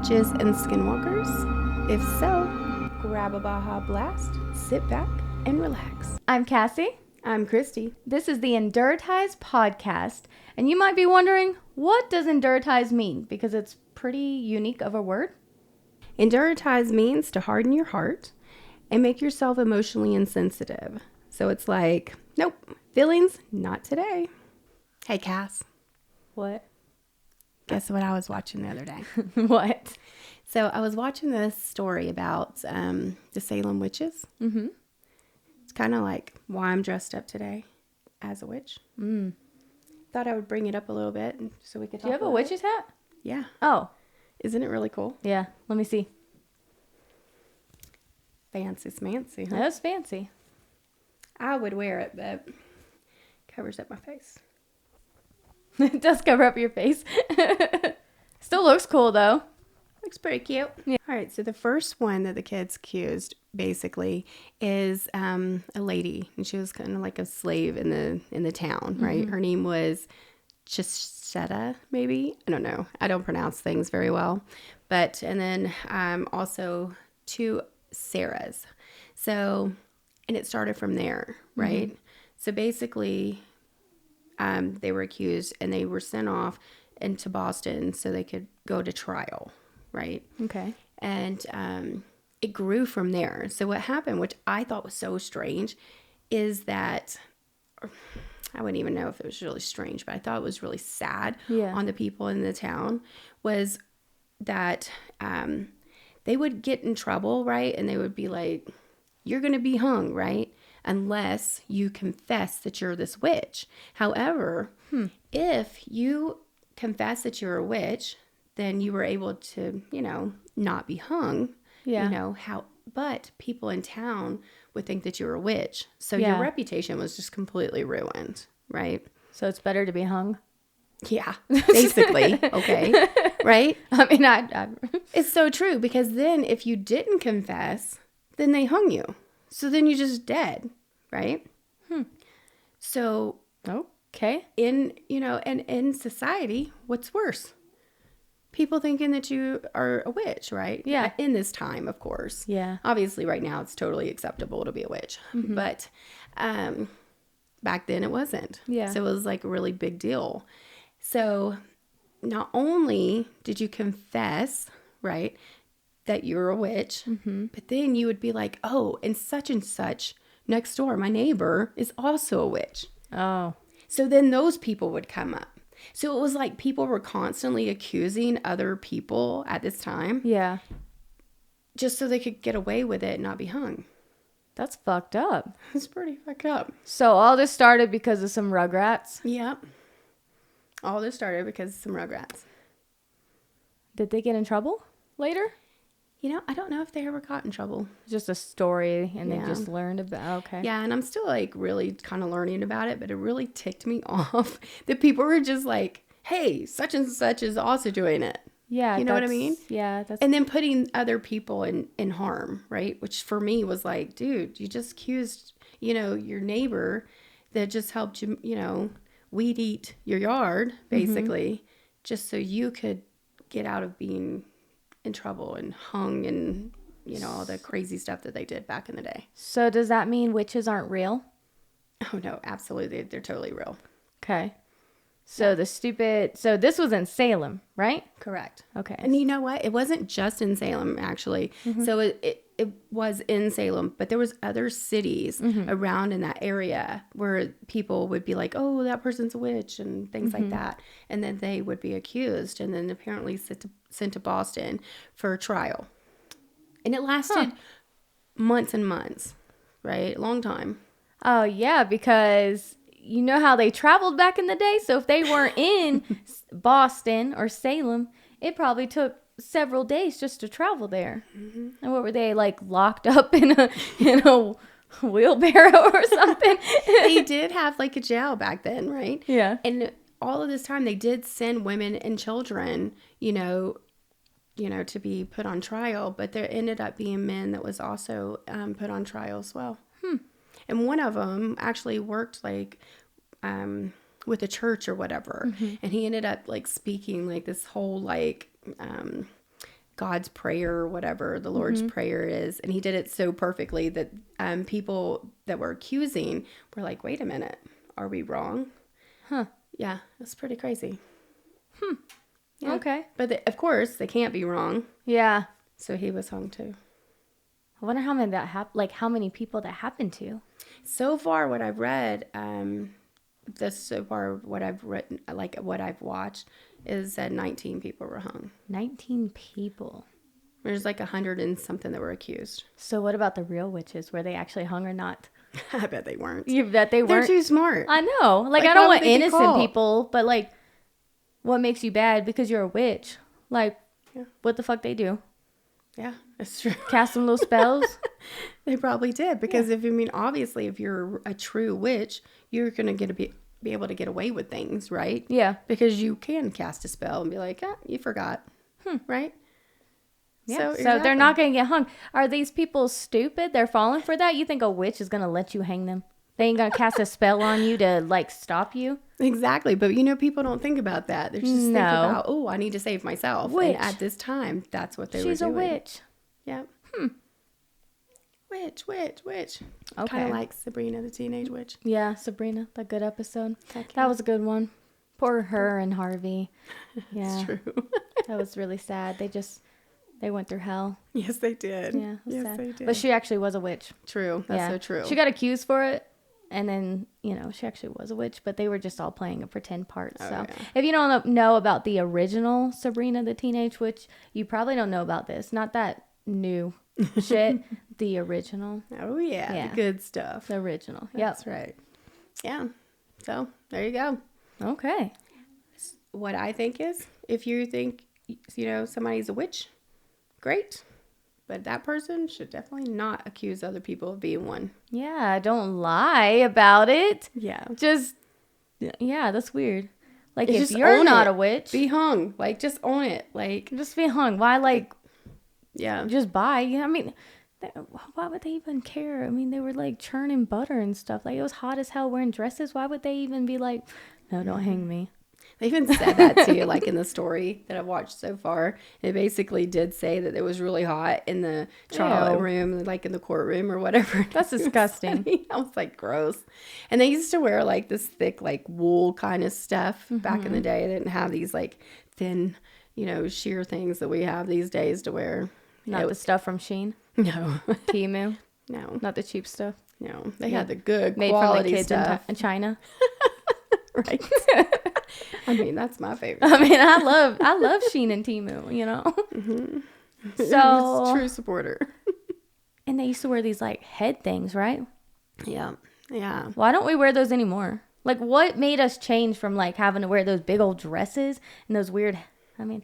witches and skinwalkers? If so, grab a Baja Blast, sit back, and relax. I'm Cassie. I'm Christy. This is the Induratize podcast, and you might be wondering, what does Induratize mean? Because it's pretty unique of a word. Induratize means to harden your heart and make yourself emotionally insensitive. So it's like, nope, feelings, not today. Hey, Cass. What? Guess what I was watching the other day? What? So I was watching this story about the Salem witches. Mm-hmm. It's kind of like why I'm dressed up today as a witch. Thought I would bring it up a little bit so we could talk. Do you have a about witch's hat? it. Yeah. Oh. Isn't it really cool? Yeah. Let me see. Fancy smancy, huh? That's fancy. I would wear it, but covers up my face. It does cover up your face. Still looks cool, though. Looks pretty cute. Yeah. All right. So the first one that the kids accused basically is a lady, and she was kind of like a slave in the town, right? Mm-hmm. Her name was Chisetta, maybe. I don't know. I don't pronounce things very well. But and then also two Sarahs. So and it started from there, right? Mm-hmm. So basically, they were accused and they were sent off into Boston so they could go to trial, right? Okay. And it grew from there. So what happened, which I thought was so strange, is that I wouldn't even know if it was really strange, but I thought it was really sad on the people in the town, was that they would get in trouble, right? And they would be like, you're going to be hung, right? Unless you confess that you're this witch. However, if you confess that you're a witch, then you were able to, not be hung. Yeah. But people in town would think that you're a witch. So your reputation was just completely ruined, right? So it's better to be hung? Yeah, basically. Okay. Right? I mean, It's so true, because then if you didn't confess, then they hung you. So then you're just dead, right? So okay. in society, what's worse? People thinking that you are a witch, right? Yeah. In this time, of course. Yeah. Obviously, right now, it's totally acceptable to be a witch. Mm-hmm. But back then, it wasn't. Yeah. So it was like a really big deal. So not only did you confess, right, that you're a witch, but then you would be like, oh, and such next door, my neighbor is also a witch. Oh. So then those people would come up. So it was like people were constantly accusing other people at this time. Yeah. Just so they could get away with it and not be hung. That's fucked up. It's pretty fucked up. So all this started because of some Rugrats? Yep. All this started because of some Rugrats. Did they get in trouble later? I don't know if they ever got in trouble. Just a story, and they Yeah. just learned about. Okay. Yeah, and I'm still like really kind of learning about it, but it really ticked me off that people were just like, hey, such and such is also doing it. Yeah. You know what I mean? Yeah. That's. And then putting other people in harm, right? Which for me was like, dude, you just accused, your neighbor that just helped you, weed eat your yard, basically, just so you could get out of being in trouble and hung and, all the crazy stuff that they did back in the day. So does that mean witches aren't real? Oh, no, absolutely. They're totally real. Okay. So so this was in Salem, right? Correct. Okay. And you know what? It wasn't just in Salem, actually. So it was in Salem, but there was other cities around in that area where people would be like, oh, that person's a witch and things like that. And then they would be accused and then apparently sent to Boston for a trial. And it lasted months and months, right? Long time. Oh, yeah, because you know how they traveled back in the day? So if they weren't in Boston or Salem, it probably took several days just to travel there. And what were they, like, locked up in a wheelbarrow or something? They did have like a jail back then, right? Yeah. And all of this time they did send women and children, to be put on trial, but there ended up being men that was also put on trial as well. And one of them actually worked like with a church or whatever. And he ended up like speaking like this whole like God's prayer or whatever the Lord's prayer is. And he did it so perfectly that people that were accusing were like, wait a minute, are we wrong? Huh. Yeah, that's pretty crazy. Yeah. Okay. But of course, they can't be wrong. Yeah. So he was hung too. I wonder how many how many people that happened to. So far, what I've read, what I've written, like what I've watched, is that 19 people were hung. 19 people. There's like 100 and something that were accused. So what about the real witches? Were they actually hung or not? I bet they weren't. You bet they weren't. They're too smart. I know. Like I why don't would want they be innocent caught? people, but like, what makes you bad because you're a witch? Like, Yeah. what the fuck they do? Yeah, that's true. Cast some little spells? They probably did because obviously, if you're a true witch, you're gonna be able to get away with things, right? Yeah. Because you can cast a spell and be like, you forgot, right? Yeah. So exactly. they're not going to get hung. Are these people stupid? They're falling for that? You think a witch is going to let you hang them? They ain't going to cast a spell on you to like stop you? Exactly. But people don't think about that. They're just thinking about, I need to save myself. Witch. And at this time, that's what they were doing. She's a witch. Yep. Witch. Okay. Kind of like Sabrina the Teenage Witch. Yeah, Sabrina, that good episode. Heck yeah. That was a good one. Poor her and Harvey. Yeah. It's true. That was really sad. They went through hell. Yes, they did. Yeah, it was yes, sad. they did. But she actually was a witch. True. That's so true. She got accused for it, and then, she actually was a witch, but they were just all playing a pretend part. Oh, So yeah. if you don't know about the original Sabrina the Teenage Witch, you probably don't know about this. Not that new shit. The original. Oh, yeah. The good stuff. The original. That's right. Yeah. So, there you go. Okay. What I think is, if you think, somebody's a witch, great. But that person should definitely not accuse other people of being one. Yeah, don't lie about it. Yeah. Yeah, that's weird. Like, It's if just you're own not it. a witch, Be hung. Like, just own it. Like, just be hung. Why, yeah. just buy? I mean, why would they even care? I mean, they were, churning butter and stuff. Like, it was hot as hell wearing dresses. Why would they even be like, no, don't hang me? They even said that to you, in the story that I've watched so far. It basically did say that it was really hot in the trial room, in the courtroom or whatever. That's disgusting. I was like, gross. And they used to wear this thick, wool kind of stuff back in the day. They didn't have these thin, sheer things that we have these days to wear. Not the stuff from Shein? No. Temu? No. Not the cheap stuff? No. They had the good made quality from the kids stuff. in China? Right. I mean, that's my favorite. I mean, I love Shein and Temu, Mm-hmm. So True supporter. And they used to wear these head things, right? Yeah. Yeah. Why don't we wear those anymore? What made us change from having to wear those big old dresses and those weird, I mean,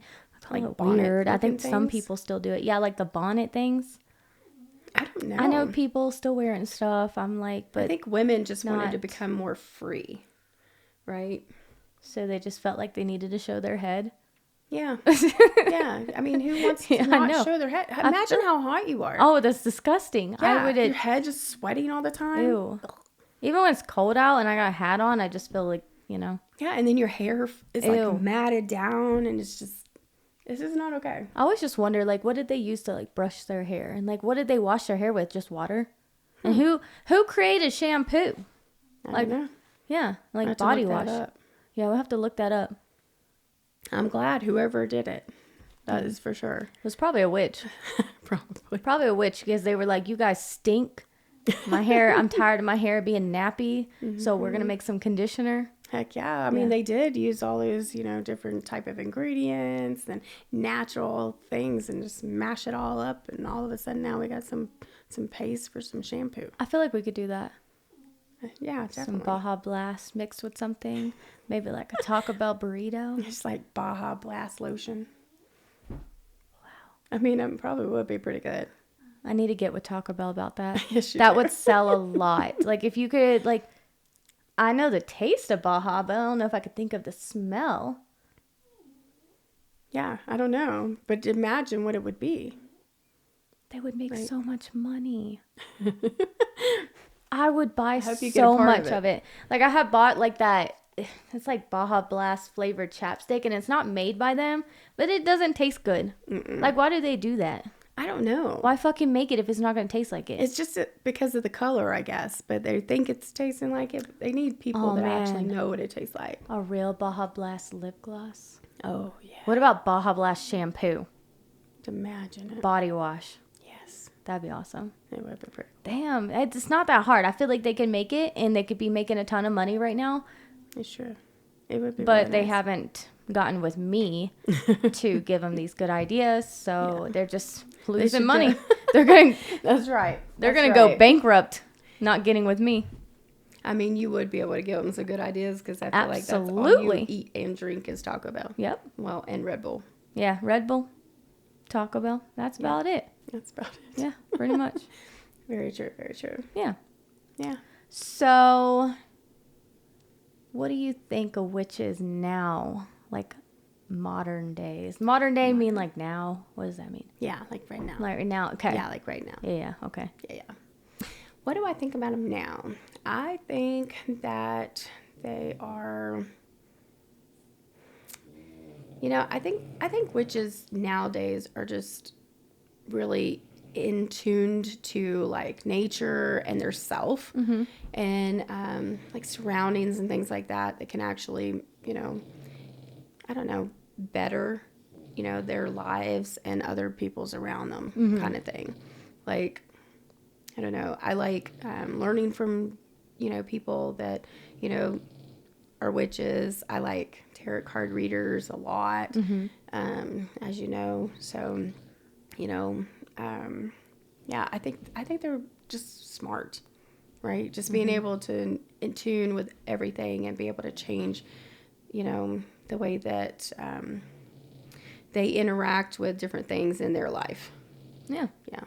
weird. I think some people still do it. Yeah, the bonnet things. I don't know. I know people still wearing stuff. I'm but I think women just wanted to become more free, right? So they just felt like they needed to show their head. Yeah. Yeah. I mean, who wants to not show their head? Imagine how hot you are. Oh, that's disgusting. Yeah, your head just sweating all the time. Ew. Even when it's cold out and I got a hat on, I just feel Yeah, and then your hair is matted down and it's just, this is not okay. I always just wonder, what did they use to brush their hair? And what did they wash their hair with? Just water? And who created shampoo? I don't know. Yeah, body wash. Yeah, we'll have to look that up. I'm glad whoever did it. That is for sure. It was probably a witch. Probably a witch because they were like, you guys stink. My hair, I'm tired of my hair being nappy. So we're going to make some conditioner. Heck yeah. I mean, they did use all those, different type of ingredients and natural things and just mash it all up. And all of a sudden now we got some paste for some shampoo. I feel like we could do that. Yeah, definitely. Some Baja Blast mixed with something. Maybe a Taco Bell burrito. Just Baja Blast lotion. Wow. I mean, it probably would be pretty good. I need to get with Taco Bell about that. Yes, that would sell a lot. If you could, I know the taste of Baja, but I don't know if I could think of the smell. Yeah, I don't know. But imagine what it would be. They would make so much money. I would buy so much of it. I have bought that it's like Baja Blast flavored chapstick, and it's not made by them, but it doesn't taste good. Like, why do they do that? I don't know. Why fucking make it if it's not going to taste like it? It's just because of the color, I guess. But they think it's tasting like it. They need people that actually know what it tastes like. A real Baja Blast lip gloss. Oh, yeah. What about Baja Blast shampoo? Imagine it. Body wash. Yes. That'd be awesome. It would be pretty. Damn, it's not that hard. I feel like they can make it, and they could be making a ton of money right now. It's true. It would be. But really they nice. haven't gotten with me to give them these good ideas, so they're just losing money. They're going. That's right. They're going to go bankrupt, not getting with me. I mean, you would be able to give them some good ideas because I feel like that's all you eat and drink is Taco Bell. Yep. Well, and Red Bull. Yeah, Red Bull, Taco Bell. That's about it. That's about it. Yeah, pretty much. Very true. Very true. Yeah. Yeah. So, what do you think of witches now? Like modern days. Modern day mean like now? What does that mean? Yeah, like right now. Like right now. Okay. Yeah, like right now. Yeah. Okay. Yeah. What do I think about them now? I think that they are, I think witches nowadays are just really in tuned to like nature and their self and like surroundings and things like that can actually, I don't know, better, their lives and other people's around them kind of thing. Like, I don't know. I like learning from, people that, are witches. I like tarot card readers a lot, as you know. So, yeah, I think they're just smart, right? Just being able to in tune with everything and be able to change, the way that they interact with different things in their life. Yeah. Yeah.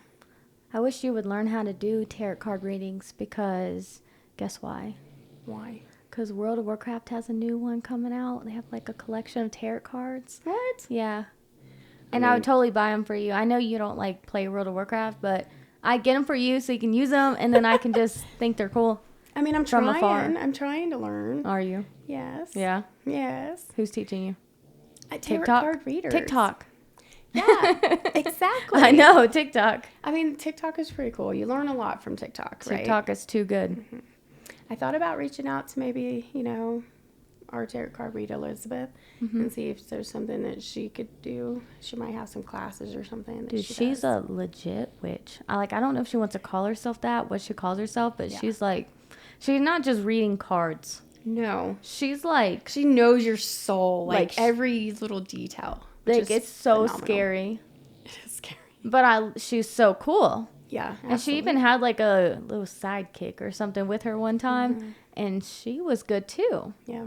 I wish you would learn how to do tarot card readings because guess why? Why? Because World of Warcraft has a new one coming out. They have like a collection of tarot cards. What? Yeah. And I would totally buy them for you. I know you don't like play World of Warcraft, but I get them for you so you can use them and then I can just think they're cool. I mean, I'm from trying. Afar. I'm trying to learn. Are you? Yes. Yeah. Yes. Who's teaching you? Tarot card readers. TikTok. Yeah, exactly. I know, TikTok. I mean, TikTok is pretty cool. You learn a lot from TikTok, right? TikTok is too good. I thought about reaching out to maybe, our tarot card reader, Elizabeth, and see if there's something that she could do. She might have some classes or something. That Dude, she she's does. a legit witch. I don't know if she wants to call herself that, what she calls herself, but she's like, she's not just reading cards. No. She's like... She knows your soul, like every little detail. Like, it's so phenomenal. Scary. It is scary. But she's so cool. Yeah, absolutely. And she even had like a little sidekick or something with her one time, and she was good too. Yeah.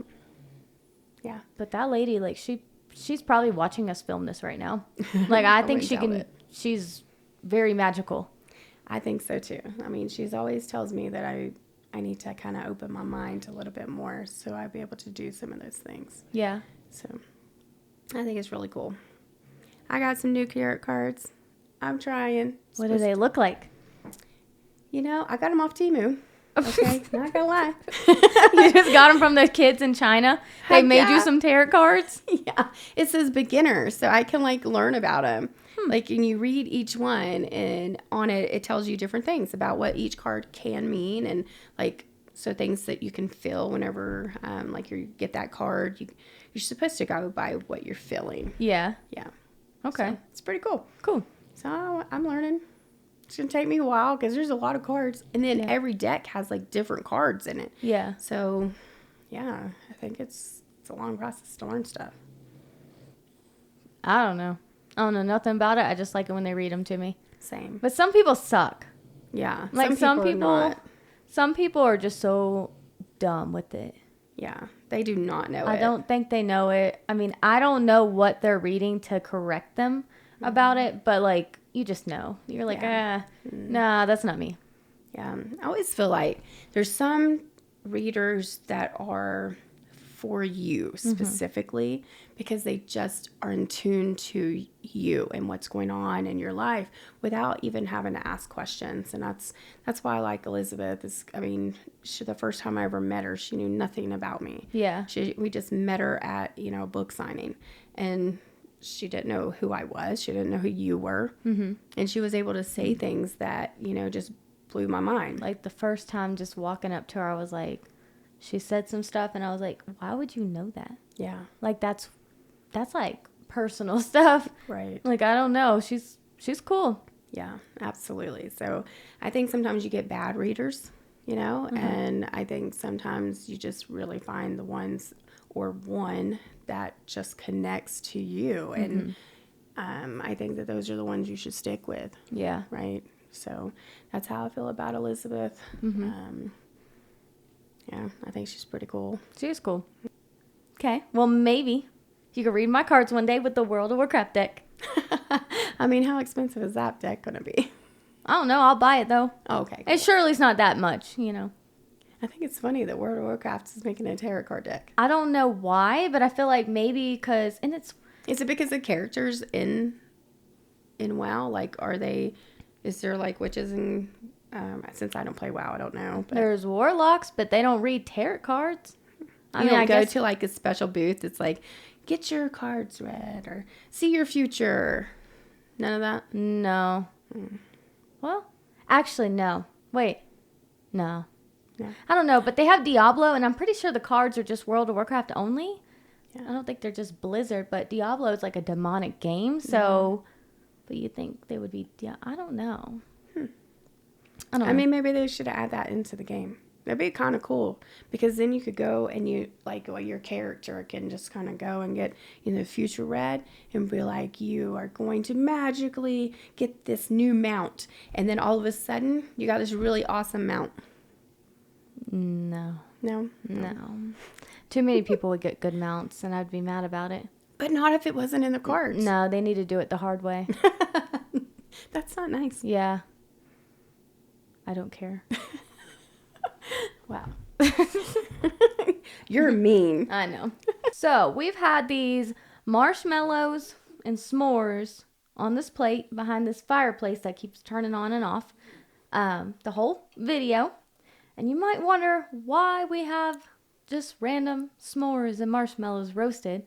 Yeah. But that lady, like, she's probably watching us film this right now. Like, I think she can. She's very magical. I think so too. I mean, she's always tells me that I need to kind of open my mind a little bit more so I'd be able to do some of those things. Yeah. So I think it's really cool. I got some new tarot cards. I'm trying. What do they look like? I got them off Temu. Okay, not gonna lie. You just got them from the kids in China. They made you some tarot cards. Yeah, it says beginner, so I can like learn about them. Like, and you read each one, and on it, it tells you different things about what each card can mean, and like so things that you can feel whenever like you get that card. You're supposed to go by what you're feeling. Yeah. Yeah. Okay. So it's pretty cool. Cool. So I'm learning. It's going to take me a while because there's a lot of cards. And then every deck has like different cards in it. Yeah. So, yeah, I think it's a long process to learn stuff. I don't know. I don't know nothing about it. I just like it when they read them to me. Same. But some people suck. Yeah. Like some people are just so dumb with it. Yeah. They do not know it. I don't think they know it. I mean, I don't know what they're reading to correct them about it, but like, you just know. You're like, nah, that's not me. Yeah. I always feel like there's some readers that are for you specifically, because they just are in tune to you and what's going on in your life without even having to ask questions. And that's why I like Elizabeth. The first time I ever met her, she knew nothing about me. Yeah. We just met her at, a book signing, and she didn't know who I was. She didn't know who you were. Mm-hmm. And she was able to say things that, just blew my mind. Like the first time just walking up to her, I was like, she said some stuff and I was like, why would you know that? Yeah. Like that's like personal stuff. Right. Like, I don't know. She's cool. Yeah, absolutely. So I think sometimes you get bad readers, and I think sometimes you just really find the ones or one that just connects to you. And I think that those are the ones you should stick with. Yeah. Right. So that's how I feel about Elizabeth. Yeah, I think she's pretty cool. She is cool. Okay. Well, maybe you could read my cards one day with the World of Warcraft deck. How expensive is that deck going to be? I don't know. I'll buy it, though. Okay. Cool. It surely's not that much, I think it's funny that World of Warcraft is making a tarot card deck. I don't know why, but I feel like maybe because... And it's... Is it because the characters in WoW? Like, is there, like, witches and... since I don't play WoW, I don't know. But there's warlocks, but they don't read tarot cards. I don't go to, like, a special booth. It's like, get your cards read or see your future. None of that? No. Well, actually, no. Wait. No. I don't know, but they have Diablo, and I'm pretty sure the cards are just World of Warcraft only. Yeah. I don't think they're just Blizzard, but Diablo is like a demonic game, so... But you think they would be... I don't know. I don't know. Maybe they should add that into the game. That'd be kind of cool, because then you could go and your character can just kind of go and get, future read and be like, you are going to magically get this new mount. And then all of a sudden you got this really awesome mount. No. No? No. Too many people would get good mounts and I'd be mad about it. But not if it wasn't in the cards. No, they need to do it the hard way. That's not nice. Yeah. I don't care. Wow. You're mean. I know. So, we've had these marshmallows and s'mores on this plate behind this fireplace that keeps turning on and off the whole video. And you might wonder why we have just random s'mores and marshmallows roasted.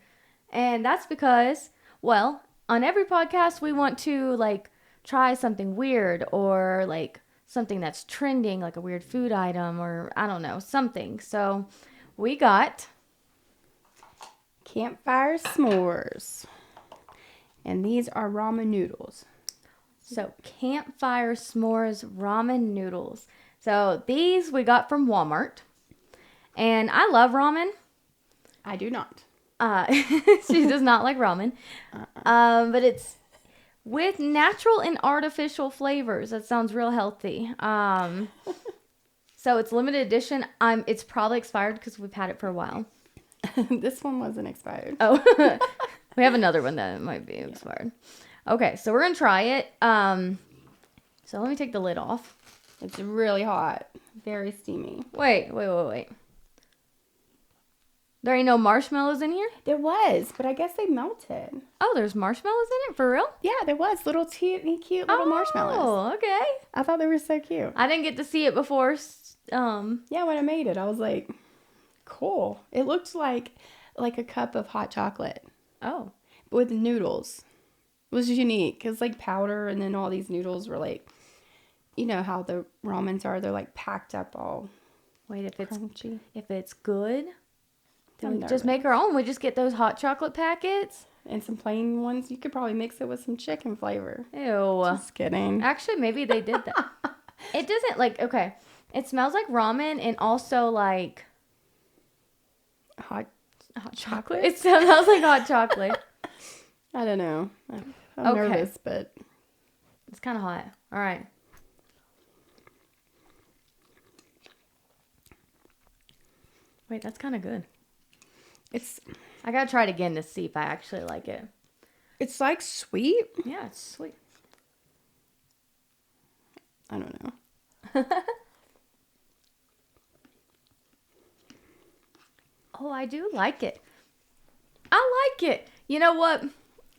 And that's because, well, on every podcast we want to, like, try something weird or, like, something that's trending, like a weird food item or, I don't know, something. So we got campfire s'mores. And these are ramen noodles. So campfire s'mores ramen noodles. So these we got from Walmart. And I love ramen. I do not. She does not like ramen. But it's with natural and artificial flavors. That sounds real healthy. So it's limited edition. It's probably expired because we've had it for a while. This one wasn't expired. Oh, we have another one that might be expired. Okay, so we're going to try it. So let me take the lid off. It's really hot. Very steamy. Wait. There ain't no marshmallows in here? There was, but I guess they melted. Oh, there's marshmallows in it? For real? Yeah, there was. Little cute little marshmallows. Oh, okay. I thought they were so cute. I didn't get to see it before. Yeah, when I made it, I was like, cool. It looked like a cup of hot chocolate. Oh. With noodles. It was unique. It was like powder, and then all these noodles were like, you know how the ramens are. They're like packed up all Wait, if crunchy. it's good, then we just make our own. We just get those hot chocolate packets. And some plain ones. You could probably mix it with some chicken flavor. Ew. Just kidding. Actually, maybe they did that. It doesn't okay. It smells like ramen and also like hot chocolate. It smells like hot chocolate. I don't know. I'm nervous, but it's kind of hot. All right. Wait, that's kind of good. I gotta try it again to see if I actually like it. It's like sweet. Yeah, it's sweet. I don't know. Oh, I do like it. I like it. You know what?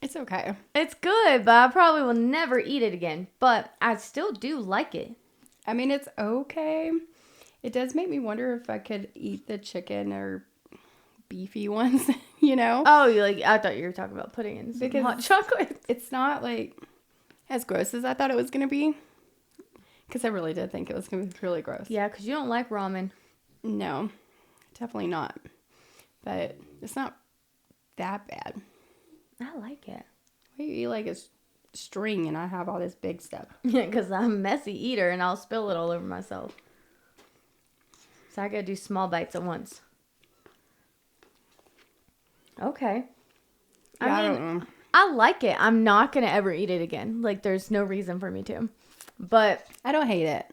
It's okay. It's good, but I probably will never eat it again. But I still do like it. I mean, it's okay. It does make me wonder if I could eat the chicken or beefy ones, you know? Oh, I thought you were talking about putting in some hot chocolate. It's not like as gross as I thought it was going to be. Because I really did think it was going to be really gross. Yeah, because you don't like ramen. No, definitely not. But it's not that bad. I like it. Why you eat like a string and I have all this big stuff? Yeah, because I'm a messy eater and I'll spill it all over myself. So I gotta do small bites at once. Okay. Yeah, I don't know. I like it. I'm not gonna ever eat it again. Like, there's no reason for me to. But I don't hate it.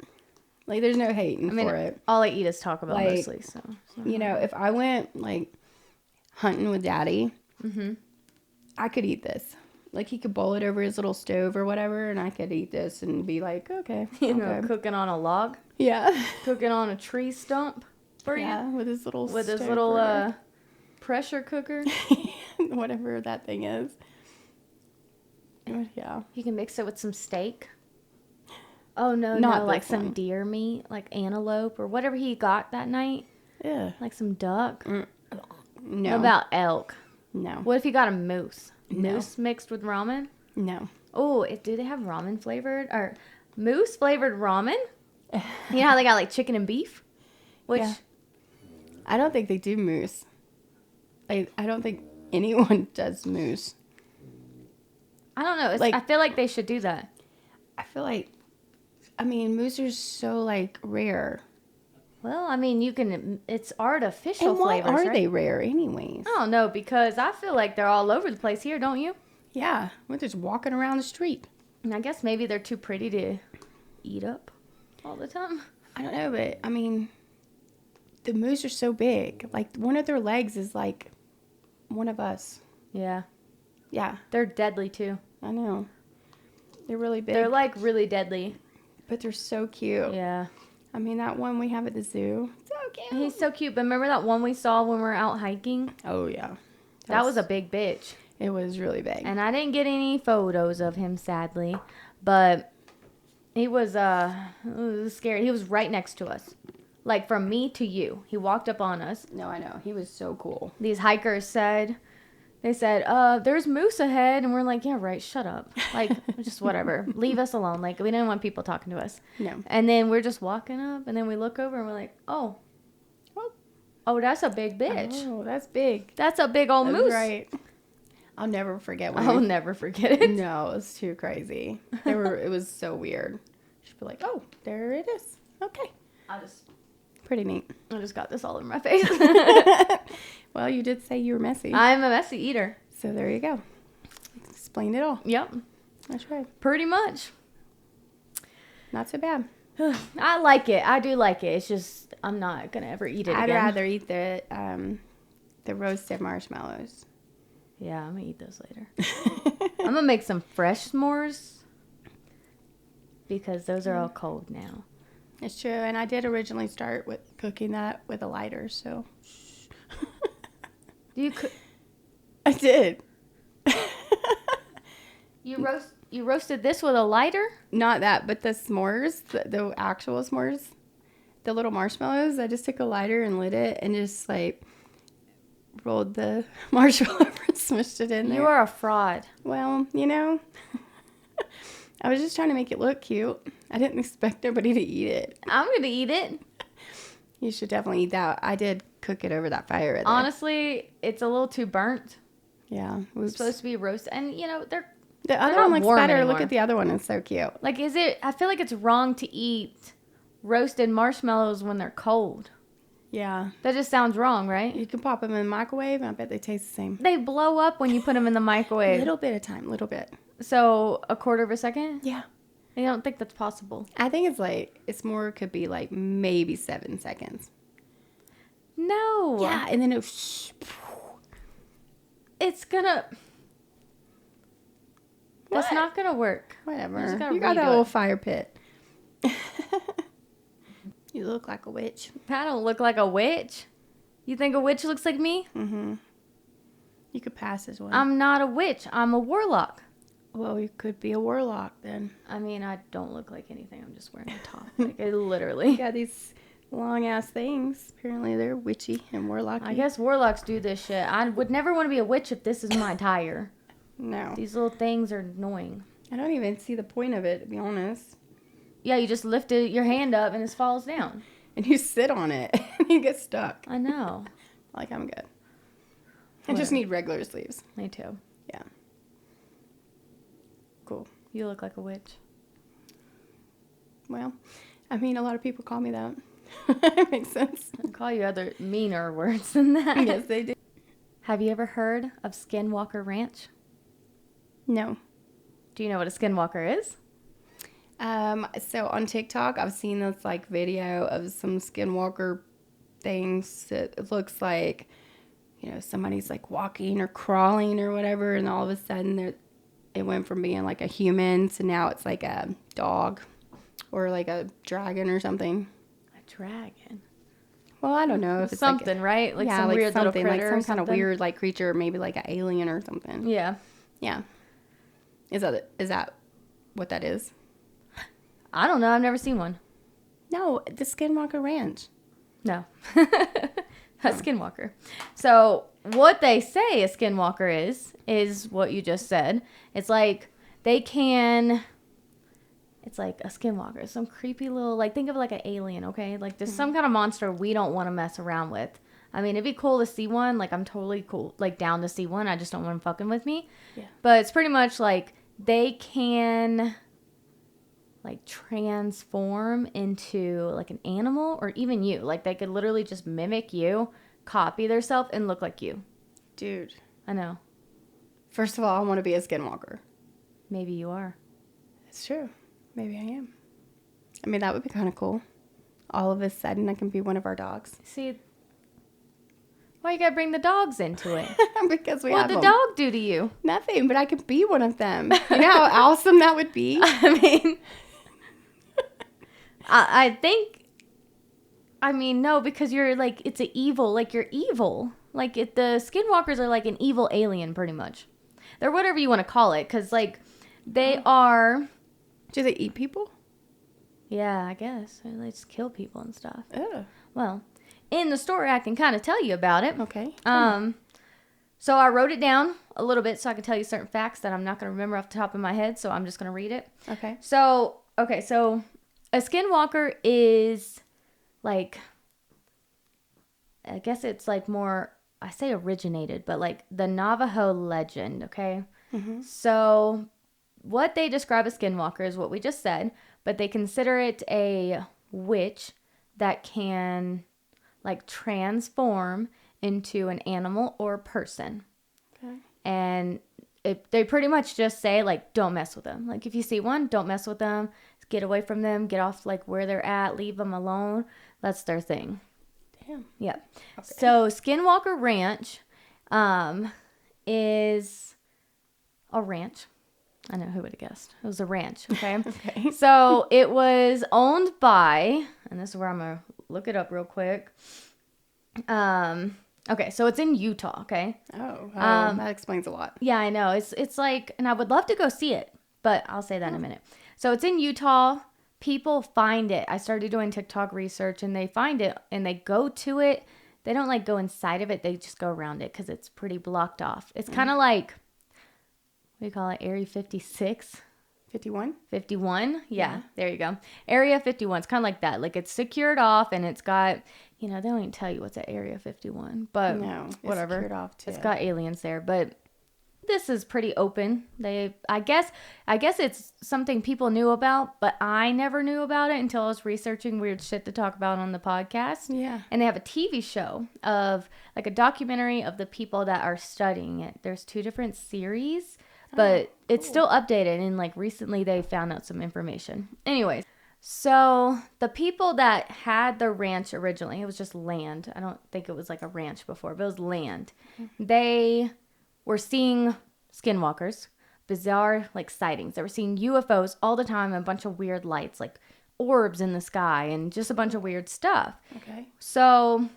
Like, there's no hating for it. All I eat is Taco Bell mostly. So you know, if I went like hunting with Daddy, I could eat this. Like, he could boil it over his little stove or whatever, and I could eat this and be like, okay, you know, cooking on a log. Yeah, cooking on a tree stump for you. Yeah, with his little pressure cooker, whatever that thing is. Yeah, you can mix it with some steak. Oh, no, like some deer meat, like antelope or whatever he got that night. Yeah. Like some duck. No. What about elk? No. What if you got a moose? No. Moose mixed with ramen? No. Oh, do they have ramen flavored? Or moose flavored ramen? You know how they got like chicken and beef? Which... Yeah. I don't think they do moose. I don't think anyone does moose. I don't know. I feel like they should do that. I feel like... I mean, moose are so, like, rare. Well, I mean, it's artificial flavors, And why are right? they rare anyways? I don't know, because I feel like they're all over the place here, don't you? Yeah, we're just walking around the street. And I guess maybe they're too pretty to eat up all the time. I don't know, but, I mean, the moose are so big. Like, one of their legs is, like, one of us. Yeah. Yeah. They're deadly, too. I know. They're really big. They're, like, really deadly. But they're so cute. Yeah. I mean, that one we have at the zoo. So cute. He's so cute. But remember that one we saw when we were out hiking? Oh, yeah. That was a big bitch. It was really big. And I didn't get any photos of him, sadly. But it was scary. He was right next to us. Like, from me to you. He walked up on us. No, I know. He was so cool. These hikers said, there's moose ahead. And we're like, yeah, right, shut up. Like, just whatever. Leave us alone. Like, we didn't want people talking to us. No. And then we're just walking up. And then we look over and we're like, oh, that's a big bitch. Oh, that's big. That's a big old moose. Right. I'll never forget I'll never forget it. No, it was too crazy. It was so weird. She'd be like, oh, there it is. Okay. Pretty neat. I just got this all over my face. Well, you did say you were messy. I'm a messy eater. So there you go. Explained it all. Yep. That's right. Pretty much. Not so bad. I like it. I do like it. It's just I'm not gonna ever eat it again. I'd rather eat the roasted marshmallows. Yeah, I'm gonna eat those later. I'm gonna make some fresh s'mores because those are all cold now. It's true, and I did originally start with cooking that with a lighter, so. I did. You roasted this with a lighter? Not that, but the s'mores, the actual s'mores, the little marshmallows. I just took a lighter and lit it, and just like rolled the marshmallow over and smushed it in there. You are a fraud. Well, you know, I was just trying to make it look cute. I didn't expect nobody to eat it. I'm gonna eat it. You should definitely eat that. I did cook it over that fire. Right there. Honestly, it's a little too burnt. Yeah. Oops. It's supposed to be roasted, and you know the other one looks better. Anymore. Look at the other one; it's so cute. Like, I feel like it's wrong to eat roasted marshmallows when they're cold. Yeah. That just sounds wrong, right? You can pop them in the microwave, and I bet they taste the same. They blow up when you put them in the microwave. Little bit of time, little bit. So a quarter of a second? Yeah. I don't think that's possible. I think it's more could be like maybe 7 seconds. No. Yeah, and then it's gonna. That's not gonna work. Whatever. You got that little fire pit. You look like a witch. I don't look like a witch. You think a witch looks like me? Mm-hmm. You could pass as one. I'm not a witch. I'm a warlock. Well, you could be a warlock then. I mean, I don't look like anything. I'm just wearing a top. Like, I literally. Yeah, these long-ass things. Apparently, they're witchy and warlocky. I guess warlocks do this shit. I would never want to be a witch if this is my tire. No. These little things are annoying. I don't even see the point of it, to be honest. Yeah, you just lift your hand up and it falls down. And you sit on it and you get stuck. I know. Like, I'm good. I just need regular sleeves. Me too. Yeah. Cool. You look like a witch. Well, I mean, a lot of people call me that. That makes sense. I call you other meaner words than that. Yes, they do. Have you ever heard of Skinwalker Ranch? No. Do you know what a skinwalker is? So on TikTok, I've seen this like video of some skinwalker things. It looks like, you know, somebody's like walking or crawling or whatever, and all of a sudden it went from being like a human to now it's like a dog or like a dragon or something. A dragon. Well, I don't know if it's something, like right? Like yeah, some like weird little something, critter, like some or kind of something? weird like creature, maybe like an alien or something. Yeah. Yeah. Is that what that is? I don't know. I've never seen one. No, the Skinwalker Ranch. No. A skinwalker. So what they say a skinwalker is what you just said. It's like it's like a skinwalker. Some creepy little, like, think of it like an alien, okay? Like, there's some kind of monster we don't want to mess around with. I mean, it'd be cool to see one. Like, I'm totally cool, like, down to see one. I just don't want them fucking with me. Yeah. But it's pretty much like they can, like, transform into, like, an animal or even you. Like, they could literally just mimic you, copy themselves, and look like you. Dude. I know. First of all, I want to be a skinwalker. Maybe you are. It's true. Maybe I am. I mean, that would be kind of cool. All of a sudden, I can be one of our dogs. See, why you gotta bring the dogs into it? Because we What'd have the them. dog do to you? Nothing, but I could be one of them. You know how awesome that would be? I mean, I think, I mean, no, because you're like, it's an evil, like you're evil. Like the skinwalkers are like an evil alien, pretty much. They're whatever you want to call it, because like they are. Do they eat people? Yeah, I guess. They just kill people and stuff. Oh. Well, in the story, I can kind of tell you about it. Okay. So I wrote it down a little bit so I can tell you certain facts that I'm not going to remember off the top of my head, so I'm just going to read it. Okay. So a skinwalker is like, I guess it's like more, I say originated, but like the Navajo legend, okay? Mm-hmm. So what they describe as skinwalker is what we just said, but they consider it a witch that can like transform into an animal or a person. Okay. And they pretty much just say like, don't mess with them. Like if you see one, don't mess with them. Get away from them. Get off like where they're at. Leave them alone. That's their thing. Damn. Yep. Okay. So Skinwalker Ranch is a ranch. I know, who would have guessed. It was a ranch, okay? Okay. So it was owned by, and this is where I'm going to look it up real quick. Okay, so it's in Utah, okay? Oh, that explains a lot. Yeah, I know. It's like, and I would love to go see it, but I'll say that in a minute. So it's in Utah. People find it. I started doing TikTok research, and they find it, and they go to it. They don't, like, go inside of it. They just go around it because it's pretty blocked off. It's kind of like, what do you call it, Area 56? 51? 51? Yeah, there you go. Area 51. It's kind of like that. Like, it's secured off, and it's got, you know, they don't even tell you what's at Area 51. But No, it's whatever. secured off too. It's got aliens there, but this is pretty open. I guess it's something people knew about, but I never knew about it until I was researching weird shit to talk about on the podcast. Yeah. And they have a TV show of, like, a documentary of the people that are studying it. There's 2 different series, but it's still updated, and, like, recently they found out some information. Anyways, so the people that had the ranch originally, it was just land. I don't think it was like a ranch before, but it was land. They were seeing skinwalkers, bizarre, like, sightings. They were seeing UFOs all the time, and a bunch of weird lights, like orbs in the sky, and just a bunch of weird stuff. Okay. So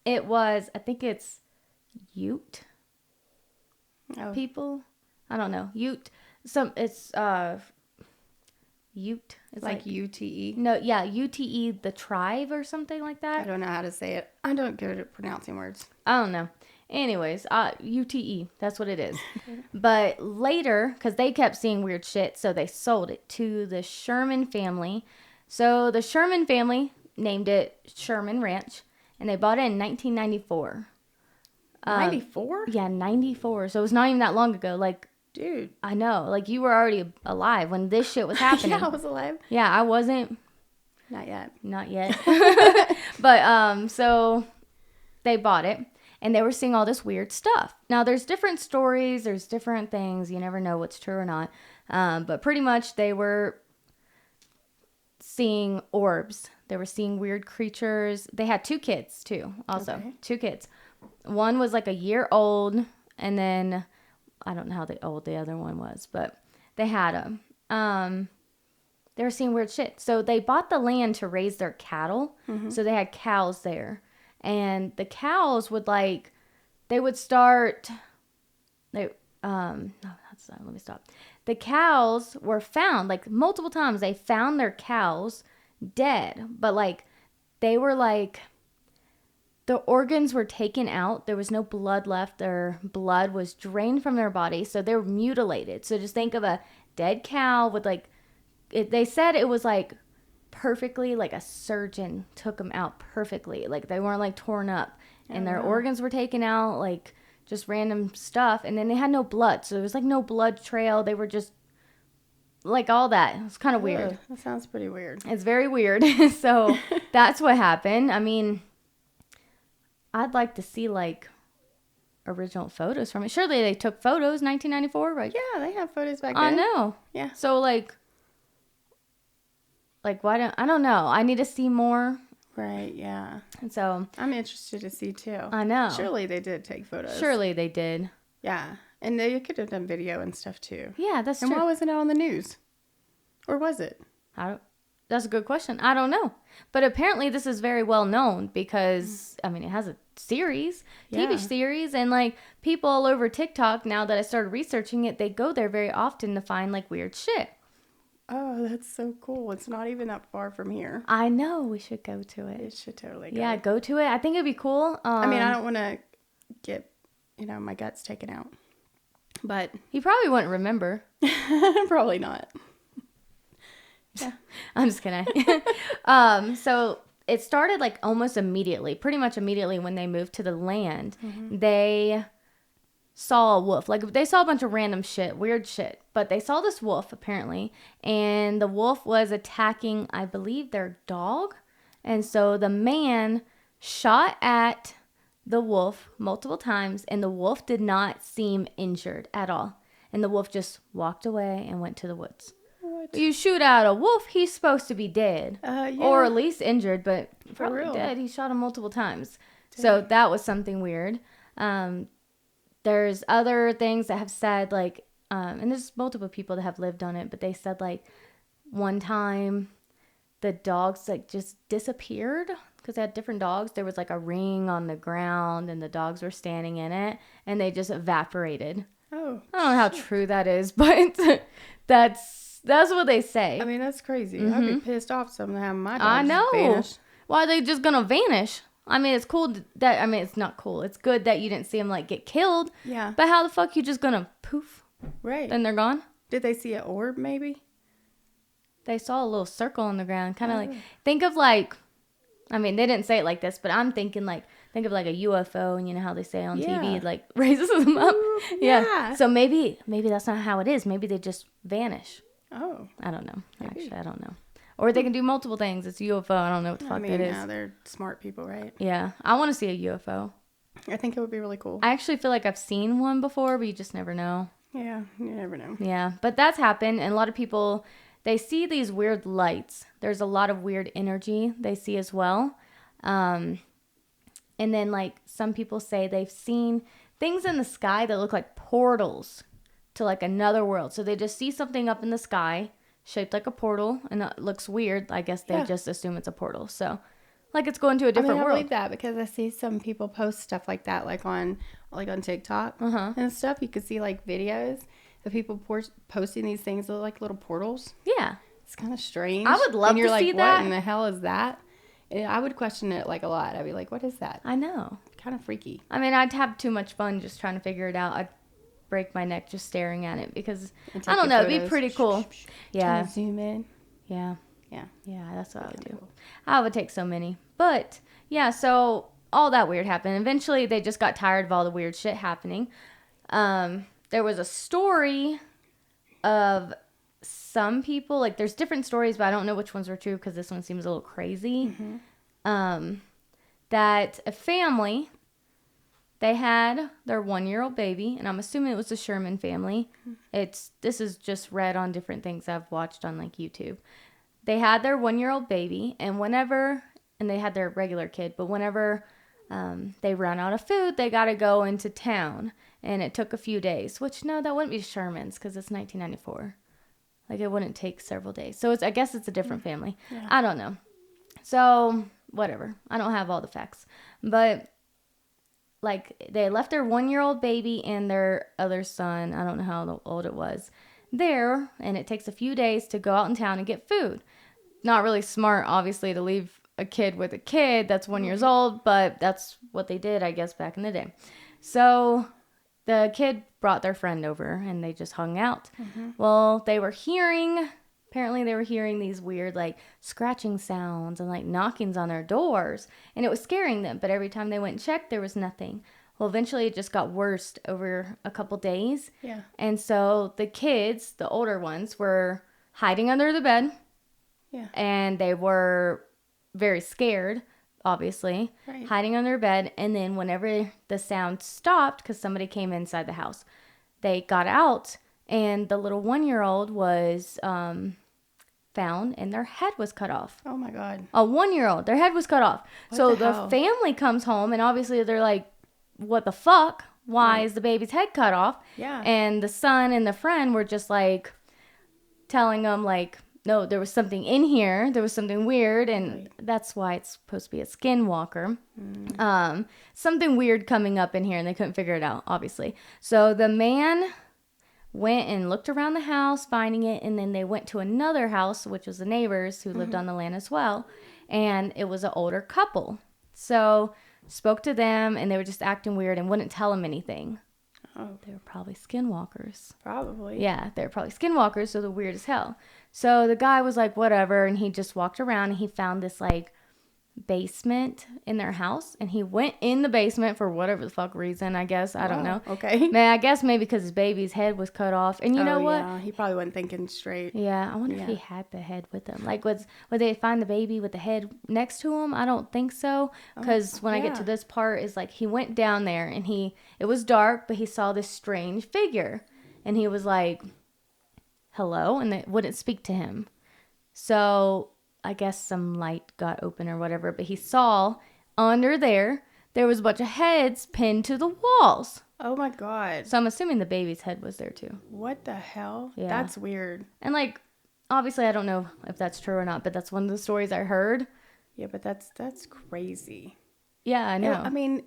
It was, I think it's Ute Oh. people. I don't know. Ute. It's Ute. It's like UTE? No, yeah, UTE, the tribe or something like that. I don't know how to say it. I don't good at pronouncing words. I don't know. Anyways, UTE, that's what it is. But later, because they kept seeing weird shit, so they sold it to the Sherman family. So the Sherman family named it Sherman Ranch, and they bought it in 1994. 94? Yeah, 94. So it was not even that long ago. Like, dude, I know. Like, you were already alive when this shit was happening. Yeah, I was alive. Yeah, I wasn't. Not yet. Not yet. But, so they bought it. And they were seeing all this weird stuff. Now, there's different stories. There's different things. You never know what's true or not. But pretty much they were seeing orbs. They were seeing weird creatures. They had 2 kids, too, also. Okay. 2 kids. One was like a year old. And then, I don't know how old the other one was. But they had them. They were seeing weird shit. So they bought the land to raise their cattle. Mm-hmm. So they had cows there. And the cows would they would start, let me stop. The cows were found, multiple times they found their cows dead. But, they were, the organs were taken out. There was no blood left. Their blood was drained from their body. So they were mutilated. So just think of a dead cow with, they said it was, perfectly, a surgeon took them out perfectly. They weren't torn up, and their organs were taken out, just random stuff. And then they had no blood, so there was no blood trail. They were just all that. It was kind of weird. That sounds pretty weird. It's very weird. So that's what happened. I mean, I'd like to see original photos from it. Surely they took photos 1994, right? Yeah, they have photos back then. I know. Yeah. So why I don't know. I need to see more. Right, yeah. And so I'm interested to see too. I know. Surely they did take photos. Surely they did. Yeah. And they could have done video and stuff too. Yeah, that's true. And why wasn't it on the news? Or was it? That's a good question. I don't know. But apparently this is very well known because, it has a series, TV series, and people all over TikTok, now that I started researching it, they go there very often to find weird shit. Oh, that's so cool. It's not even that far from here. I know. We should go to it. It should totally go. Yeah, go to it. I think it'd be cool. I don't want to get, my guts taken out. But you probably wouldn't remember. Probably not. Yeah. I'm just kidding. So it started almost immediately, pretty much immediately when they moved to the land. Mm-hmm. They saw a wolf. They saw a bunch of random shit, weird shit. But they saw this wolf, apparently. And the wolf was attacking, I believe, their dog. And so the man shot at the wolf multiple times. And the wolf did not seem injured at all. And the wolf just walked away and went to the woods. What? You shoot at a wolf, he's supposed to be dead. Yeah. Or at least injured, but probably dead. He shot him multiple times. Damn. So that was something weird. There's other things that have said, and there's multiple people that have lived on it, but they said, one time the dogs, just disappeared because they had different dogs. There was, a ring on the ground, and the dogs were standing in it, and they just evaporated. Oh. I don't know how true that is, but that's what they say. I mean, that's crazy. Mm-hmm. I'd be pissed off somehow my dogs vanish. Why are they just going to vanish? I mean, it's cool that, it's not cool. It's good that you didn't see them, get killed. Yeah. But how the fuck you just gonna poof? Right. Then they're gone? Did they see an orb, maybe? They saw a little circle on the ground. Kind of think of they didn't say it like this, but I'm thinking think of a UFO, and you know how they say on TV, it raises them up. Ooh, yeah. So maybe that's not how it is. Maybe they just vanish. Oh. I don't know. Maybe. Actually, I don't know. Or they can do multiple things. It's UFO. I don't know what the fuck that is. Yeah, they're smart people, right? Yeah. I want to see a UFO. I think it would be really cool. I actually feel like I've seen one before, but you just never know. Yeah, you never know. Yeah, but that's happened. And a lot of people, they see these weird lights. There's a lot of weird energy they see as well. And then, some people say they've seen things in the sky that look like portals to, another world. So they just see something up in the sky shaped like a portal, and it looks weird. I guess they just assume it's a portal. So Like it's going to a different I world. believe that because I see some people post stuff like that, like on TikTok and stuff. You could see like videos of people posting these things that look like little portals. Yeah. It's kind of strange. I would love and you're to like, see what that. in the hell is that? And I would question it like a lot. I'd be like, what is that? I know. Kind of freaky. I mean, I'd have too much fun just trying to figure it out. I'd break my neck just staring at it because I don't know. It'd be pretty cool. Yeah. Zoom in. Yeah. Yeah. Yeah, that's what I would do. Cool. I would take so many. But yeah, so all that weird happened. Eventually, they just got tired of all the weird shit happening. There was a story of some people, like there's different stories, but I don't know which ones were true because this one seems a little crazy. That a family, they had their 1-year-old baby, and I'm assuming it was the Sherman family. This is just read on different things I've watched on like YouTube. They had their 1-year-old baby, and they had their regular kid, but whenever they ran out of food, they got to go into town, and it took a few days, which no, that wouldn't be Sherman's because it's 1994. Like it wouldn't take several days. So I guess it's a different family. Yeah. I don't know. So whatever. I don't have all the facts, but like they left their 1-year-old baby and their other son, I don't know how old it was, there, and it takes a few days to go out in town and get food. Not really smart, obviously, to leave a kid with a kid that's 1 year old, but that's what they did, I guess, back in the day. So the kid brought their friend over and they just hung out. Well, apparently they were hearing these weird like scratching sounds and like knockings on their doors, and it was scaring them, but every time they went and checked, there was nothing. Well, eventually it just got worse over a couple days. Yeah. And so the kids, the older ones, were hiding under the bed. Yeah. And they were very scared, obviously, hiding under their bed. And then whenever the sound stopped, because somebody came inside the house, they got out, and the little 1-year-old was found, and their head was cut off. Oh, my God. A 1-year-old. Their head was cut off. So the family comes home, and obviously they're like, what the fuck? Why is the baby's head cut off? Yeah. And the son and the friend were just like telling them like, no, there was something in here. There was something weird, and that's why it's supposed to be a skinwalker. Something weird coming up in here, and they couldn't figure it out, obviously. So the man went and looked around the house, finding it, and then they went to another house, which was the neighbors who lived on the land as well, and it was an older couple. So spoke to them, and they were just acting weird and wouldn't tell them anything. Oh. They were probably skinwalkers. Probably. Yeah, they were probably skinwalkers, so they're weird as hell. So the guy was like, whatever, and he just walked around, and he found this, like, basement in their house, and he went in the basement for whatever the fuck reason, I guess. I don't know. Okay. Man, I guess maybe because his baby's head was cut off. And you know what? Yeah, he probably wasn't thinking straight. Yeah, I wonder if he had the head with him. Like, would they find the baby with the head next to him? I don't think so. Because when I get to this part, is like he went down there, and it was dark, but he saw this strange figure. And he was like, hello? And they wouldn't speak to him. So I guess some light got open or whatever, but he saw under there was a bunch of heads pinned to the walls. Oh my God. So I'm assuming the baby's head was there too. What the hell? Yeah. That's weird. And like, obviously I don't know if that's true or not, but that's one of the stories I heard. Yeah, but that's crazy. Yeah, I know. I mean,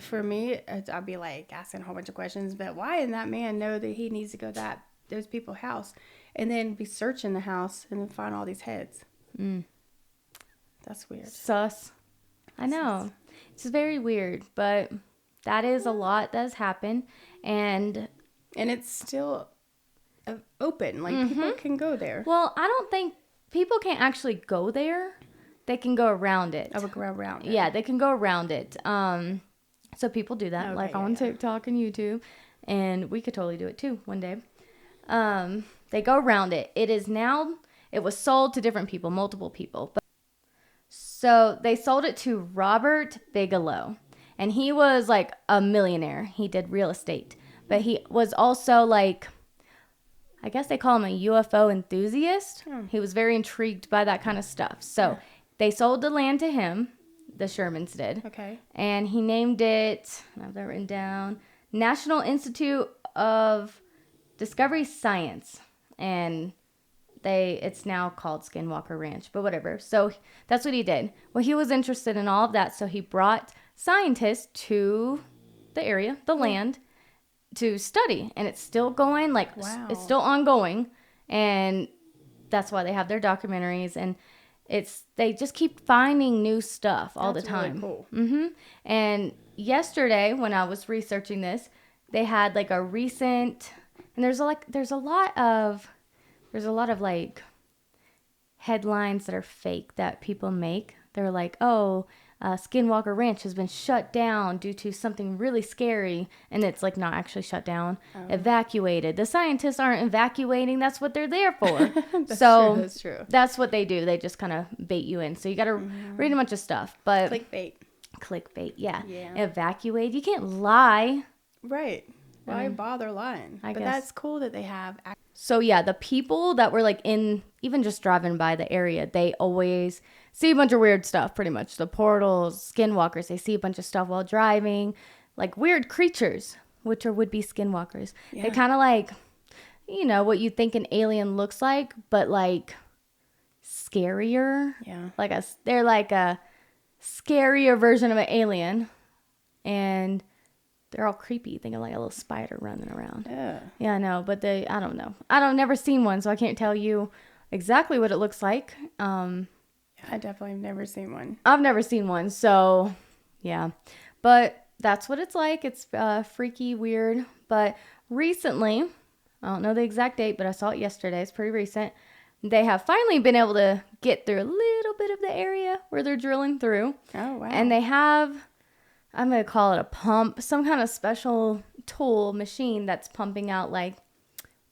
for me, I'd be like asking a whole bunch of questions, but why didn't that man know that he needs to go to those people's house and then be searching the house and then find all these heads? That's weird. Sus. I know. It's very weird, but that is a lot that has happened, and it's still open. Like, people can go there. Well, I don't think people can't actually go there. They can go around it. Oh, go around it. Yeah, they can go around it. So people do that, on TikTok and YouTube, and we could totally do it too one day. They go around it. It was sold to different people, multiple people. So they sold it to Robert Bigelow, and he was like a millionaire. He did real estate, but he was also like, I guess they call him a UFO enthusiast. He was very intrigued by that kind of stuff. So they sold the land to him. The Shermans did. Okay. And he named it, I have that written down, National Institute of Discovery Science. And it's now called Skinwalker Ranch, but whatever. So that's what he did. Well, he was interested in all of that, so he brought scientists to the area, the land, to study, and it's still going. Like, wow. It's still ongoing, and that's why they have their documentaries, and they just keep finding new stuff all the time. Really cool. And yesterday, when I was researching this, they had like a recent, and there's a lot of like headlines that are fake that people make. They're like, oh, Skinwalker Ranch has been shut down due to something really scary, and it's like not actually shut down, evacuated. The scientists aren't evacuating. That's what they're there for. That's true. That's what they do. They just kind of bait you in. So you got to read a bunch of stuff. But clickbait, yeah. Evacuate. You can't lie. Right. Why bother lying? I guess. That's cool that they have. So yeah, the people that were like even just driving by the area, they always see a bunch of weird stuff, pretty much. The portals, skinwalkers, they see a bunch of stuff while driving, like weird creatures, which would be skinwalkers. Yeah. They kind of like, what you think an alien looks like, but like scarier. Yeah. They're like a scarier version of an alien, and they're all creepy. Think of like a little spider running around. Yeah, I know, but I don't know. Never seen one, so I can't tell you exactly what it looks like. I definitely have never seen one. I've never seen one, so yeah. But that's what it's like. It's freaky, weird. But recently, I don't know the exact date, but I saw it yesterday. It's pretty recent. They have finally been able to get through a little bit of the area where they're drilling through. Oh, wow. And they have, I'm going to call it a pump, some kind of special tool machine that's pumping out like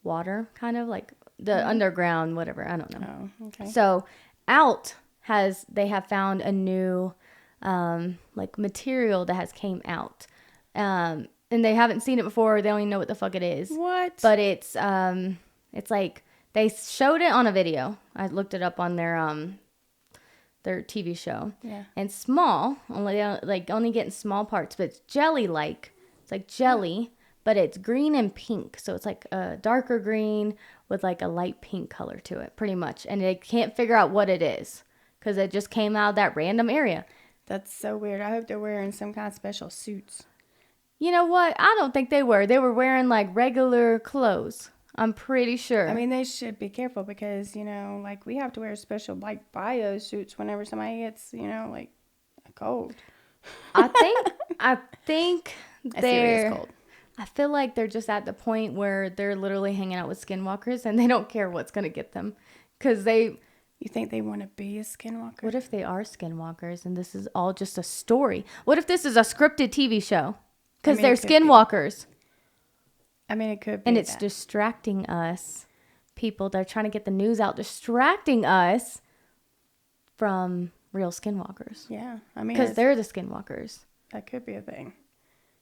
water, kind of like the underground, whatever. I don't know. Oh, okay. So they have found a new like material that has came out. And they haven't seen it before. They don't even know what the fuck it is. What? But it's like they showed it on a video. I looked it up on their TV show. Yeah. And small, only getting small parts, but it's jelly-like. It's like jelly, but it's green and pink. So it's like a darker green with like a light pink color to it, pretty much. And they can't figure out what it is because it just came out of that random area. That's so weird. I hope they're wearing some kind of special suits. You know what? I don't think they were. They were wearing like regular clothes. I'm pretty sure. I mean, they should be careful because, like we have to wear special like bio suits whenever somebody gets, like a cold. I think serious cold. I feel like they're just at the point where they're literally hanging out with skinwalkers and they don't care what's going to get them. Because You think they want to be a skinwalker? What if they are skinwalkers and this is all just a story? What if this is a scripted TV show? Because they're skinwalkers. It could be. And it's distracting us. People, they're trying to get the news out, distracting us from real skinwalkers. Yeah. Because they're the skinwalkers. That could be a thing.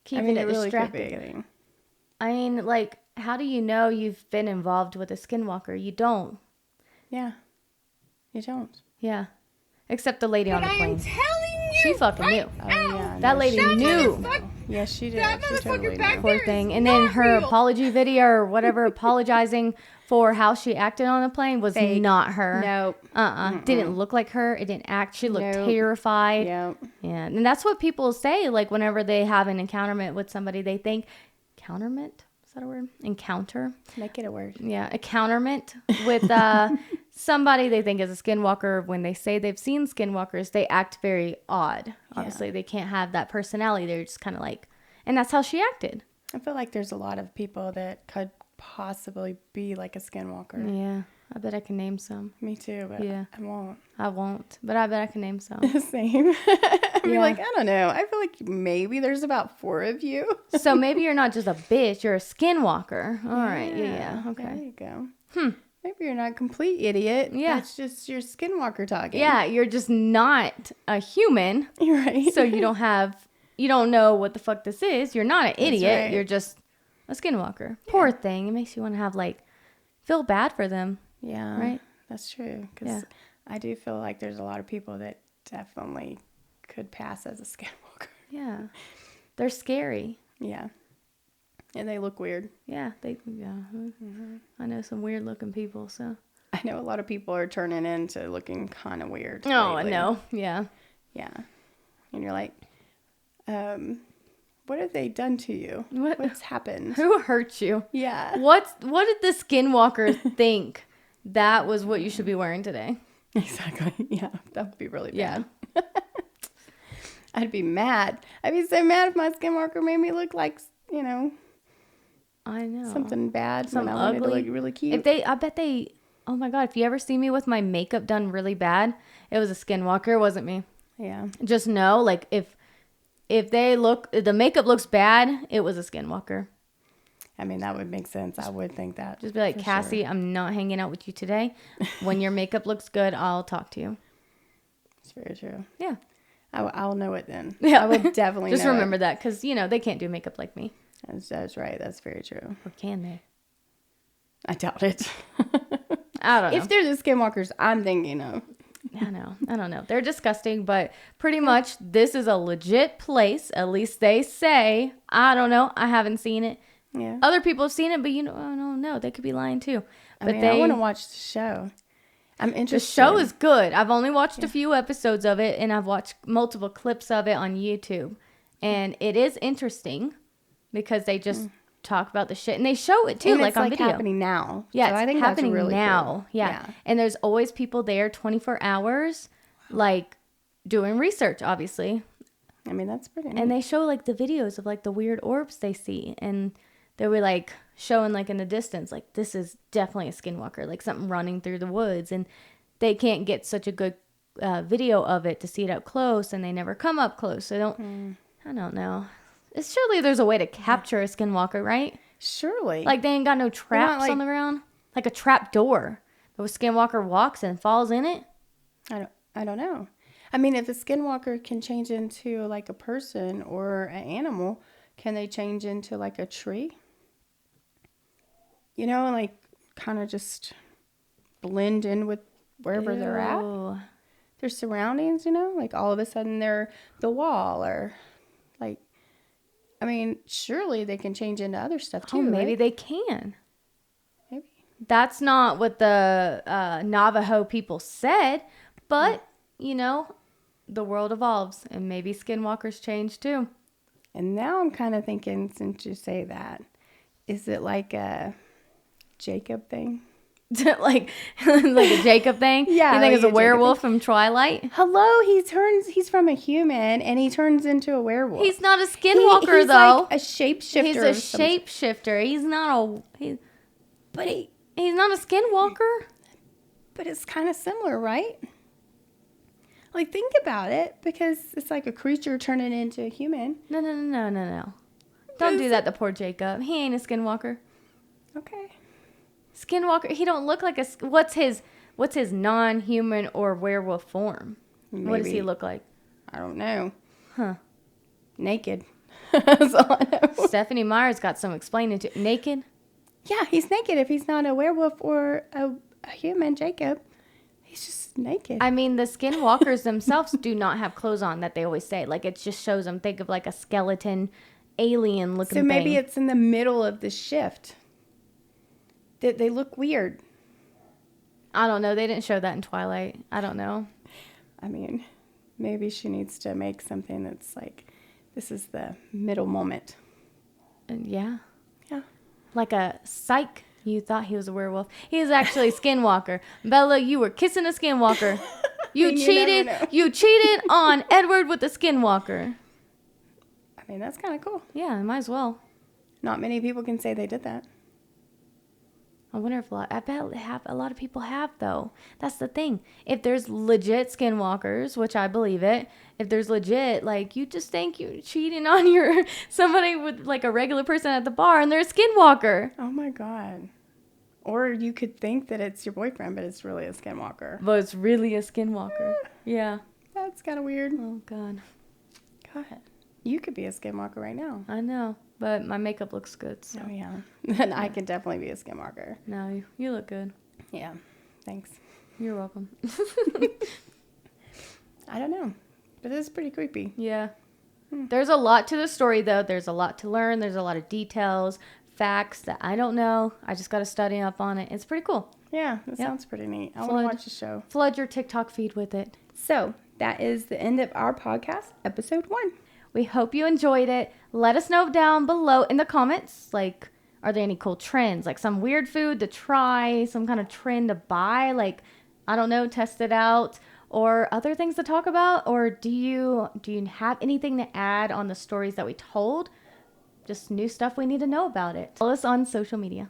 Keeping it really distracted. Could be a thing. Like, how do you know you've been involved with a skinwalker? You don't. Yeah. You don't. Yeah. Except the lady on the plane. I'm telling you. She fucking knew. Oh, yeah. That lady knew. Yes, she did. That She totally motherfucker back knew. Poor there thing. is And then not her real. apology video or whatever, apologizing for how she acted on the plane was Fake. not her. Nope. Didn't look like her. It didn't act. She looked Nope. terrified. Yep. Yeah. And that's what people say. Like whenever they have an encounterment with somebody, they think encounterment. Is that a word? Encounter. Make it a word. Yeah. Encounterment with somebody they think is a skinwalker. When they say they've seen skinwalkers, they act very odd. Obviously, they can't have that personality. They're just kind of like, and that's how she acted. I feel like there's a lot of people that could possibly be like a skinwalker. Yeah. I bet I can name some. Me too, but Yeah. I won't. I won't, but I bet I can name some. Same. I mean, Yeah. like, I don't know. I feel like maybe there's about 4 of you. So maybe you're not just a bitch, you're a skinwalker. All right. Yeah. There Okay. you go. Maybe you're not a complete idiot. Yeah. That's just your skinwalker talking. Yeah, you're just not a human. You're right. So you don't know what the fuck this is. You're not an idiot. right. You're just a skinwalker. Poor thing. It makes you want to have feel bad for them. Yeah. Right? That's true. Because I do feel like there's a lot of people that definitely could pass as a skinwalker. Yeah. They're scary. Yeah. And they look weird. Yeah, I know some weird looking people, so. I know a lot of people are turning into looking kind of weird. Oh, lately. I know. Yeah. Yeah. And you're like, what have they done to you? What's happened? Who hurt you? Yeah. What did the Skinwalker think that was what you should be wearing today? Exactly. Yeah. That would be really bad. Yeah. I'd be mad. I'd be so mad if my Skinwalker made me look like, I know. something bad. Something when I wanted ugly. to look really cute. I bet they, oh my God, if you ever see me with my makeup done really bad, it was a Skinwalker, it wasn't me. Yeah. Just know, like, if the makeup looks bad, it was a Skinwalker. I mean, that would make sense. I would think that. Just be like, Cassie, sure. I'm not hanging out with you today. When your makeup looks good, I'll talk to you. It's very true. Yeah. I'll know it then. Yeah. I will definitely just know remember it. that because, they can't do makeup like me. That's right. That's very true. Or can they? I doubt it. I don't know. If they're the Skinwalkers I'm thinking of. I don't know. They're disgusting, but pretty much this is a legit place. At least they say. I don't know. I haven't seen it. Yeah. Other people have seen it, but I don't know. They could be lying too. But I want to watch the show. I'm interested. The show is good. I've only watched a few episodes of it, and I've watched multiple clips of it on YouTube. And it is interesting because they just talk about the shit. And they show it too, and like it's on like video. happening now. Yeah, so it's I think happening that's really now. Cool. Yeah. And there's always people there 24 hours, like, doing research, obviously. I mean, that's pretty neat. And they show, like, the videos of, like, the weird orbs they see. And they were, like, showing, like, in the distance, like, this is definitely a Skinwalker, like, something running through the woods. And they can't get such a good video of it to see it up close, and they never come up close. So I don't know. Surely there's a way to capture a Skinwalker, right? Surely. Like, they ain't got no traps on the ground? Like a trap door. The Skinwalker walks and falls in it? I don't know. I mean, if a Skinwalker can change into, like, a person or an animal, can they change into, like, a tree? Like, kind of just blend in with wherever they're at. Their surroundings, like all of a sudden they're the wall or like, I mean, surely they can change into other stuff too. Oh, maybe right? they can. Maybe. That's not what the Navajo people said, but, the world evolves and maybe Skinwalkers change too. And now I'm kind of thinking, since you say that, is it like a Jacob thing? like a Jacob thing? Yeah. You think it's a Jacob werewolf thing. from Twilight? Hello, he's from a human and he turns into a werewolf. He's not a Skinwalker he's though. Like a shapeshifter. He's a shapeshifter. He's not he's not a Skinwalker. But it's kind of similar, right? Like, think about it, because it's like a creature turning into a human. No. Don't do that to poor Jacob. He ain't a Skinwalker. Okay. Skinwalker, he don't look like what's his non-human or werewolf form? Maybe. What does he look like? I don't know. Huh. Naked. That's all I know. Stephanie Meyer's got some explaining to. Naked? Yeah, he's naked. If he's not a werewolf or a human, Jacob, he's just naked. I mean, the Skinwalkers themselves do not have clothes on that they always say. Like, it just shows them. Think of like a skeleton, alien-looking thing. So maybe it's in the middle of the shift. They look weird. I don't know. They didn't show that in Twilight. I don't know. I mean, maybe she needs to make something that's like, this is the middle moment. Yeah. Yeah. Like a psych. You thought he was a werewolf. He is actually a Skinwalker. Bella, you were kissing a Skinwalker. You cheated. You cheated on Edward with a Skinwalker. I mean, that's kind of cool. Yeah, might as well. Not many people can say they did that. I wonder if I bet a lot of people have, though. That's the thing. If there's legit Skinwalkers, which I believe it, if there's legit, like, you just think you're cheating on somebody with, like, a regular person at the bar and they're a Skinwalker. Oh, my God. Or you could think that it's your boyfriend, but it's really a Skinwalker. But it's really a Skinwalker. Yeah. That's kind of weird. Oh, God. God. You could be a Skinwalker right now. I know. But my makeup looks good. So. Oh, yeah. Then I could definitely be a Skinwalker. No, you look good. Yeah. Thanks. You're welcome. I don't know. But it's pretty creepy. Yeah. There's a lot to the story, though. There's a lot to learn. There's a lot of details, facts that I don't know. I just got to study up on it. It's pretty cool. Yeah, that sounds pretty neat. I want to watch the show. Flood your TikTok feed with it. So that is the end of our podcast, episode 1. We hope you enjoyed it. Let us know down below in the comments, like, are there any cool trends? Like some weird food to try, some kind of trend to buy, like, I don't know, test it out, or other things to talk about? Or do you have anything to add on the stories that we told? Just new stuff we need to know about it. Follow us on social media.